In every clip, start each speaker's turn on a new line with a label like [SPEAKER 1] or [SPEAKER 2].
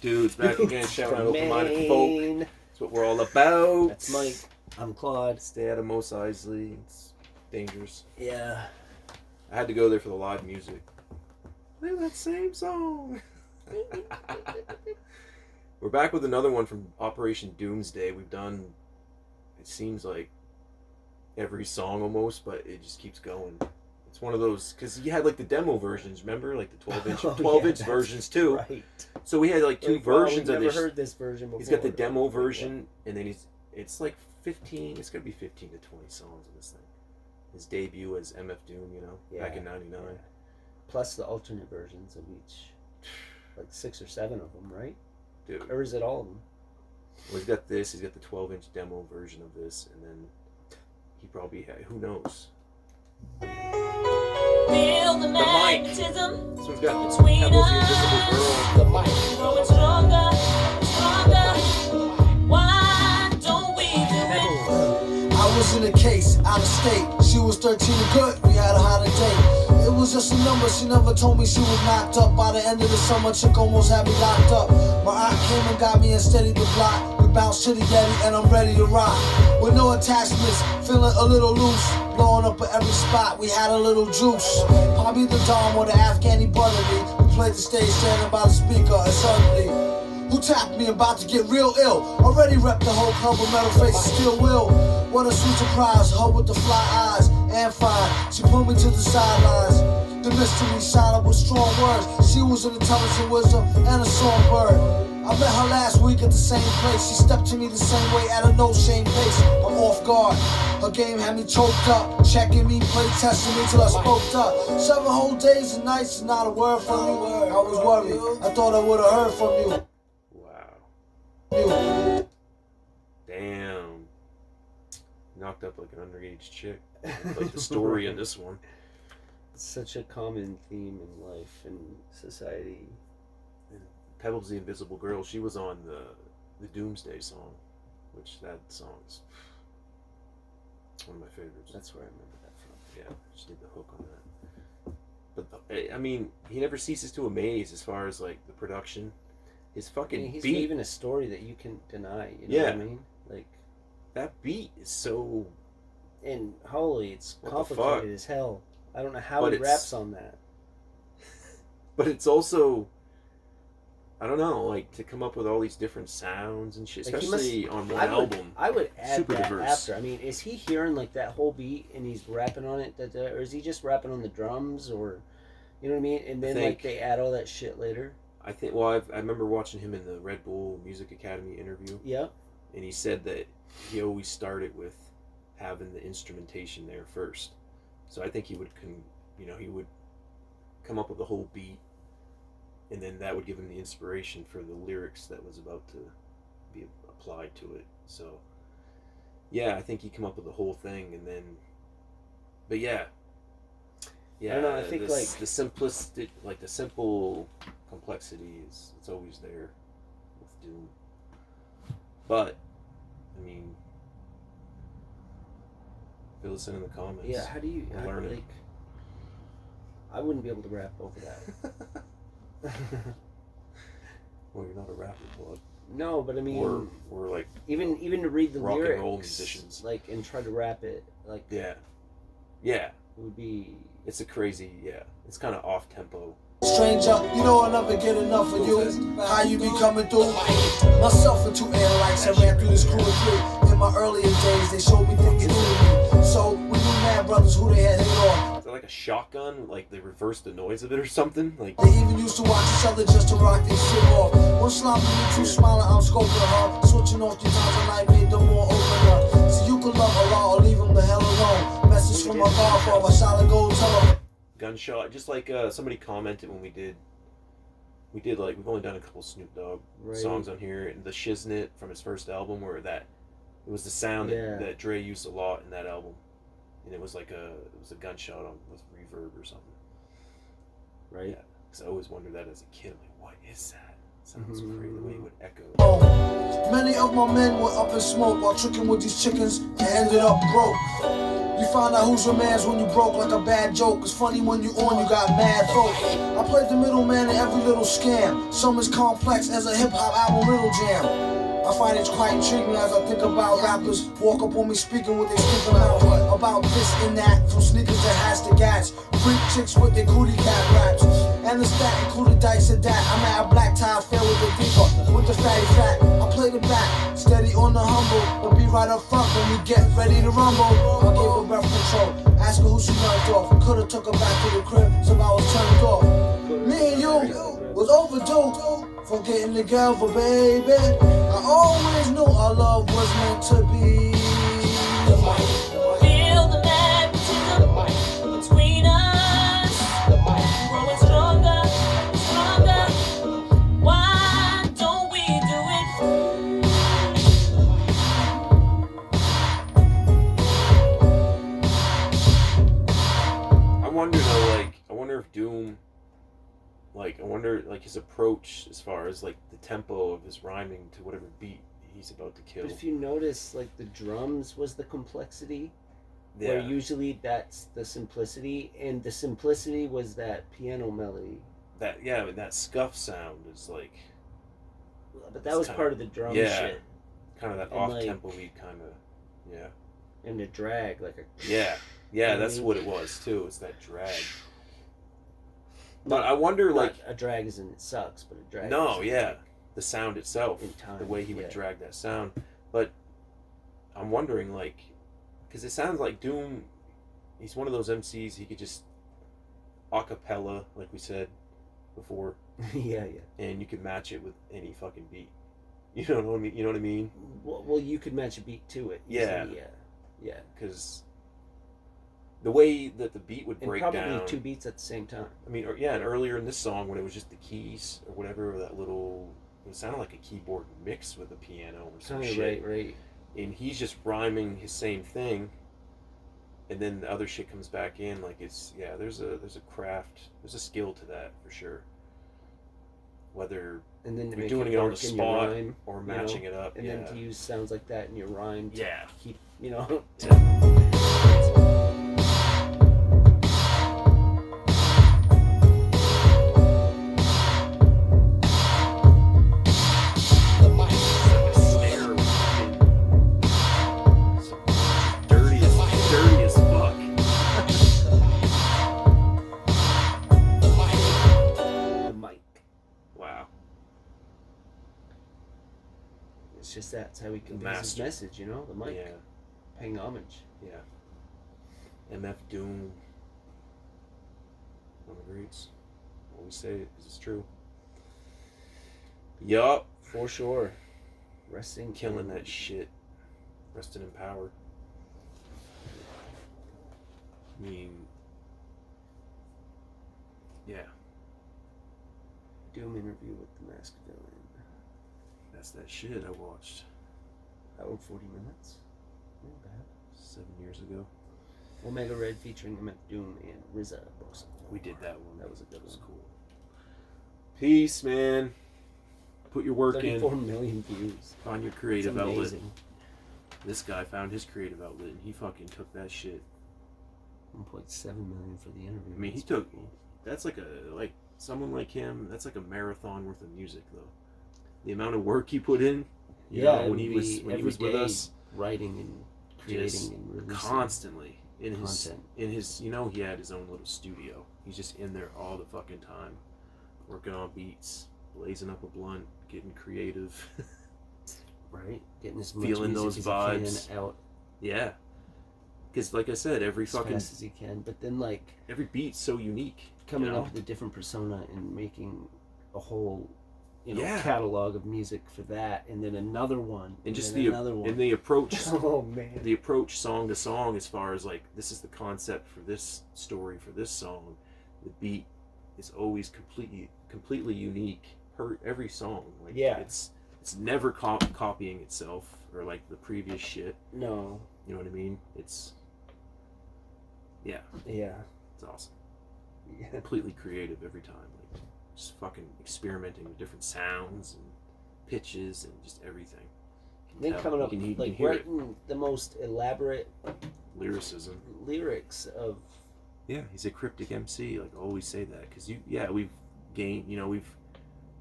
[SPEAKER 1] Dudes, back again, shouting open-minded folk. That's what we're all about.
[SPEAKER 2] That's Mike. I'm Claude.
[SPEAKER 1] Stay out of Mos Eisley. It's dangerous.
[SPEAKER 2] Yeah.
[SPEAKER 1] I had to go there for the live music. Play that same song. We're back with another one from Operation Doomsday. We've done, it seems like, every song almost, but it just keeps going. It's one of those, because you had like the demo versions, remember? Like the 12-inch versions too.
[SPEAKER 2] Right.
[SPEAKER 1] So we had like two versions of this.
[SPEAKER 2] I've never heard this version before.
[SPEAKER 1] He's got the demo version, and then it's like 15, it's going to be 15 to 20 songs in this thing. His debut as MF Doom, back in 99. Yeah.
[SPEAKER 2] Plus the alternate versions of each. Like 6 or 7 of them, right?
[SPEAKER 1] Dude.
[SPEAKER 2] Or is it all of them?
[SPEAKER 1] Well, he's got this, he's got the 12-inch demo version of this, and then he probably had, who knows?
[SPEAKER 3] Feel the magnetism.
[SPEAKER 1] This one's got Pebbles the Invisible Girl.
[SPEAKER 2] The mic.
[SPEAKER 3] Growing stronger, stronger. Why don't we do it?
[SPEAKER 4] I was in a case, out of state. She was 13 and good, we had a holiday. It was just a number, she never told me she was knocked up. By the end of the summer, chick almost had me locked up. My aunt came and got me and steadied the block. We bounced to the Yeti and I'm ready to rock. With no attachments, feeling a little loose. Blowing up at every spot, we had a little juice. Probably the Dom or the Afghani buttered me. We played the stage standing by the speaker and suddenly who tapped me about to get real ill? Already repped the whole club with metal faces, still will. What a sweet surprise, her with the fly eyes and fine. She pulled me to the sidelines. The mystery silent with strong words. She was an intelligent wisdom and a songbird. I met her last week at the same place. She stepped to me the same way at a no-shame pace. I'm off guard. Her game had me choked up, checking me, play testing me till I spoke up. 7 whole days and nights, not a word from you. I was worried. I thought I would have heard from you.
[SPEAKER 1] Damn. Knocked up like an underage chick. Like the story in this one.
[SPEAKER 2] It's such a common theme in life and society.
[SPEAKER 1] And Pebbles the Invisible Girl, she was on the Doomsday song, which that song's one of my favorites.
[SPEAKER 2] That's where I remember that from.
[SPEAKER 1] Yeah, she did the hook on that. But I mean, he never ceases to amaze as far as like the production. His fucking
[SPEAKER 2] he's
[SPEAKER 1] beat.
[SPEAKER 2] even a story that you can deny. You know what I mean? Like
[SPEAKER 1] that beat is so.
[SPEAKER 2] And holy, it's
[SPEAKER 1] what
[SPEAKER 2] complicated as hell. I don't know how he raps on that.
[SPEAKER 1] But it's also, I don't know, like to come up with all these different sounds and shit, especially on one album.
[SPEAKER 2] I would add
[SPEAKER 1] super
[SPEAKER 2] that
[SPEAKER 1] diverse.
[SPEAKER 2] after. I mean, is he hearing like that whole beat and he's rapping on it, or is he just rapping on the drums, or you know what I mean? And then like they add all that shit later.
[SPEAKER 1] I think. Well, I remember watching him in the Red Bull Music Academy interview.
[SPEAKER 2] Yeah.
[SPEAKER 1] And he said that he always started with having the instrumentation there first. So I think he would come up with the whole beat, and then that would give him the inspiration for the lyrics that was about to be applied to it. So, yeah, I think he came up with the whole thing, and then, but yeah. Yeah,
[SPEAKER 2] I don't know, I think like
[SPEAKER 1] the simplistic, like the simple complexity it's always there with Doom. But I mean, fill us in the comments.
[SPEAKER 2] Yeah, how do you
[SPEAKER 1] learn it?
[SPEAKER 2] Like, I wouldn't be able to rap over that.
[SPEAKER 1] Well, you're not a rapper, Claude.
[SPEAKER 2] No, but I mean,
[SPEAKER 1] we're like
[SPEAKER 2] even to read the
[SPEAKER 1] rock
[SPEAKER 2] lyrics,
[SPEAKER 1] and roll musicians,
[SPEAKER 2] like, and try to rap it, like
[SPEAKER 1] yeah,
[SPEAKER 2] it would be.
[SPEAKER 1] It's a crazy, it's kind of off tempo.
[SPEAKER 4] Stranger, you know I'll never get enough of you. How you be coming through? Myself and 2 air lights, I ran through this crew of 3. In my earlier days, they showed me things new to me. So we knew mad brothers who they had hit on.
[SPEAKER 1] Is that like a shotgun? Like they reversed the noise of it or something? Like
[SPEAKER 4] they even used to watch each other just to rock their shit off. One sloppy me, 2 smiling, I'm scoping her. Switching off 3 times a night made them more opener. So you can love Allah or leave them the hell alone. Message from my godfather, solid gold teller.
[SPEAKER 1] Gunshot, just like somebody commented when we did like, we've only done a couple Snoop Dogg songs on here, and the Shiznit from his first album, where it was the sound that Dre used a lot in that album, and it was like a gunshot with reverb or something.
[SPEAKER 2] Right.
[SPEAKER 1] Yeah, because I always wondered that as a kid, like, what is that? Sounds crazy the way it would echo.
[SPEAKER 4] Many of my men were up in smoke while tricking with these chickens and ended up broke. You find out who's your man's when you broke like a bad joke. It's funny when you on, you got mad folk. I played the middleman in every little scam. Some as complex as a hip-hop album riddle jam. I find it quite intriguing as I think about rappers walk up on me speaking what they speak about this and that, from sneakers to hats to gats, freak chicks with their cootie cat raps, and the stat included dice and that. I'm at a black tie fair with the deeper, with the fatty fat. I play the back, steady on the humble, but be right up front when we get ready to rumble. I gave her breath control, ask her who she knocked off. Could've took her back to the crib, so I was turned off. Me and you was overdue for getting together, baby. I always knew our love was meant to be.
[SPEAKER 3] Feel the magnetism between us. Growing stronger, stronger. Why don't we do it?
[SPEAKER 1] I wonder though, like, I wonder if Doom, like, I wonder, like, his approach as far as, like, the tempo of his rhyming to whatever beat he's about to kill.
[SPEAKER 2] But if you notice, like, the drums was the complexity,
[SPEAKER 1] Yeah.
[SPEAKER 2] where usually that's the simplicity, and the simplicity was that piano melody.
[SPEAKER 1] That scuff sound is, like,
[SPEAKER 2] But that
[SPEAKER 1] It's
[SPEAKER 2] was
[SPEAKER 1] kinda-
[SPEAKER 2] part of the drum
[SPEAKER 1] yeah.
[SPEAKER 2] shit.
[SPEAKER 1] kind of that
[SPEAKER 2] And,
[SPEAKER 1] off-tempo beat kind of, yeah.
[SPEAKER 2] And the drag, like a...
[SPEAKER 1] Yeah,
[SPEAKER 2] You know
[SPEAKER 1] that's
[SPEAKER 2] what I
[SPEAKER 1] what it was, too. It's that drag. But
[SPEAKER 2] Not-
[SPEAKER 1] I wonder,
[SPEAKER 2] Not
[SPEAKER 1] like,
[SPEAKER 2] a drag as in it sucks, but a drag
[SPEAKER 1] no,
[SPEAKER 2] as in,
[SPEAKER 1] yeah,
[SPEAKER 2] like,
[SPEAKER 1] the sound itself,
[SPEAKER 2] in time,
[SPEAKER 1] the way he would
[SPEAKER 2] yeah.
[SPEAKER 1] drag that sound. But I'm wondering, like, because it sounds like Doom, he's one of those MCs, he could just a cappella, like we said before,
[SPEAKER 2] yeah.
[SPEAKER 1] and you could match it with any fucking beat. You know what I mean? You know what I mean?
[SPEAKER 2] Well, you could match a beat to it.
[SPEAKER 1] Yeah.
[SPEAKER 2] easily, yeah.
[SPEAKER 1] Because the way that the beat would
[SPEAKER 2] And
[SPEAKER 1] break
[SPEAKER 2] probably
[SPEAKER 1] down.
[SPEAKER 2] two beats at the same time.
[SPEAKER 1] I mean, and earlier in this song when it was just the keys or whatever, or that little, it sounded like a keyboard mixed with a piano or some shit.
[SPEAKER 2] Right.
[SPEAKER 1] And he's just rhyming his same thing, and then the other shit comes back in. Like, it's, yeah, there's a craft, there's a skill to that for sure. Whether
[SPEAKER 2] And then to
[SPEAKER 1] you're
[SPEAKER 2] make
[SPEAKER 1] doing it on the
[SPEAKER 2] work in your
[SPEAKER 1] spot
[SPEAKER 2] rhyme,
[SPEAKER 1] or matching it up,
[SPEAKER 2] and
[SPEAKER 1] yeah.
[SPEAKER 2] then to use sounds like that in your rhyme to
[SPEAKER 1] Yeah.
[SPEAKER 2] keep, you know.
[SPEAKER 1] Snare dirty as fuck.
[SPEAKER 2] The mic.
[SPEAKER 1] Wow.
[SPEAKER 2] It's just that's how he conveys his
[SPEAKER 1] Master.
[SPEAKER 2] message, you know. The mic,
[SPEAKER 1] Yeah.
[SPEAKER 2] paying homage.
[SPEAKER 1] Yeah. MF Doom. One of the greats. Always say it because it's true. Yup.
[SPEAKER 2] For sure. Resting,
[SPEAKER 1] Killing that shit. Resting in power. I mean, yeah.
[SPEAKER 2] Doom interview with the Masked Villain.
[SPEAKER 1] That's that shit I watched
[SPEAKER 2] Hour 40 minutes. Not bad.
[SPEAKER 1] 7 years ago.
[SPEAKER 2] Omega Red featuring MF Doom and RZA.
[SPEAKER 1] We did that one.
[SPEAKER 2] That was a good
[SPEAKER 1] That was
[SPEAKER 2] one.
[SPEAKER 1] cool. Peace, man. Put your work
[SPEAKER 2] 34
[SPEAKER 1] in.
[SPEAKER 2] million views.
[SPEAKER 1] Find your
[SPEAKER 2] It's
[SPEAKER 1] creative outlet.
[SPEAKER 2] amazing.
[SPEAKER 1] This guy found his creative outlet and he fucking took that shit.
[SPEAKER 2] 1.7 million for the interview.
[SPEAKER 1] I mean, he
[SPEAKER 2] That's
[SPEAKER 1] took.
[SPEAKER 2] cool.
[SPEAKER 1] That's like someone like him. That's like a marathon worth of music, though. The amount of work he put in. You know, when he was with us,
[SPEAKER 2] writing and creating
[SPEAKER 1] just
[SPEAKER 2] and releasing
[SPEAKER 1] constantly in
[SPEAKER 2] content.
[SPEAKER 1] his you know, he had his own little studio. He's just in there all the fucking time, working on beats, blazing up a blunt, getting creative.
[SPEAKER 2] right, getting as much
[SPEAKER 1] Feeling
[SPEAKER 2] music
[SPEAKER 1] those
[SPEAKER 2] as
[SPEAKER 1] vibes.
[SPEAKER 2] he can out
[SPEAKER 1] Yeah, because like I said, every
[SPEAKER 2] as
[SPEAKER 1] fucking
[SPEAKER 2] fast as he can. But then like
[SPEAKER 1] every beat's so unique.
[SPEAKER 2] coming
[SPEAKER 1] you know?
[SPEAKER 2] up with a different persona and making a whole
[SPEAKER 1] Yeah.
[SPEAKER 2] catalog of music for that, and then another one,
[SPEAKER 1] And just
[SPEAKER 2] then
[SPEAKER 1] the
[SPEAKER 2] another one.
[SPEAKER 1] and the approach.
[SPEAKER 2] Oh man.
[SPEAKER 1] The approach song to song, as far as like, this is the concept for this story, for this song. The beat is always completely unique per every song. Like,
[SPEAKER 2] Yeah.
[SPEAKER 1] it's never copying itself or like the previous shit.
[SPEAKER 2] No.
[SPEAKER 1] You know what I mean? It's
[SPEAKER 2] Yeah.
[SPEAKER 1] it's awesome.
[SPEAKER 2] Yeah.
[SPEAKER 1] Completely creative every time. Like, just fucking experimenting with different sounds and pitches and just everything.
[SPEAKER 2] Then coming up, like writing the most elaborate
[SPEAKER 1] lyricism,
[SPEAKER 2] lyrics of.
[SPEAKER 1] Yeah, he's a cryptic MC. Like always say that because we've gained, we've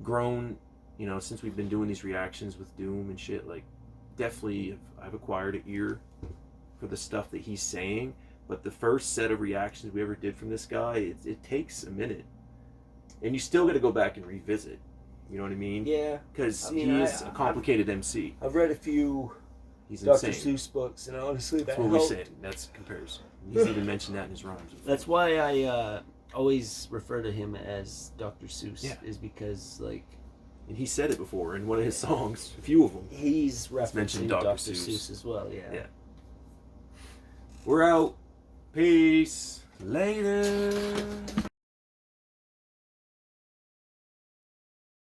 [SPEAKER 1] grown, since we've been doing these reactions with Doom and shit. Like definitely, I've acquired an ear for the stuff that he's saying. But the first set of reactions we ever did from this guy, it takes a minute, and you still got to go back and revisit. You know what I mean?
[SPEAKER 2] Yeah.
[SPEAKER 1] Because he's a complicated MC.
[SPEAKER 2] I've read a few Dr. Seuss books, and honestly,
[SPEAKER 1] that's what we said. That's comparison. He's even mentioned that in his rhymes.
[SPEAKER 2] That's why I always refer to him as Dr. Seuss. Yeah. Is because
[SPEAKER 1] and he said it before in one of his songs, a few of them.
[SPEAKER 2] He's referencing Dr. Seuss as well. Yeah.
[SPEAKER 1] Yeah. We're out. Peace. Later.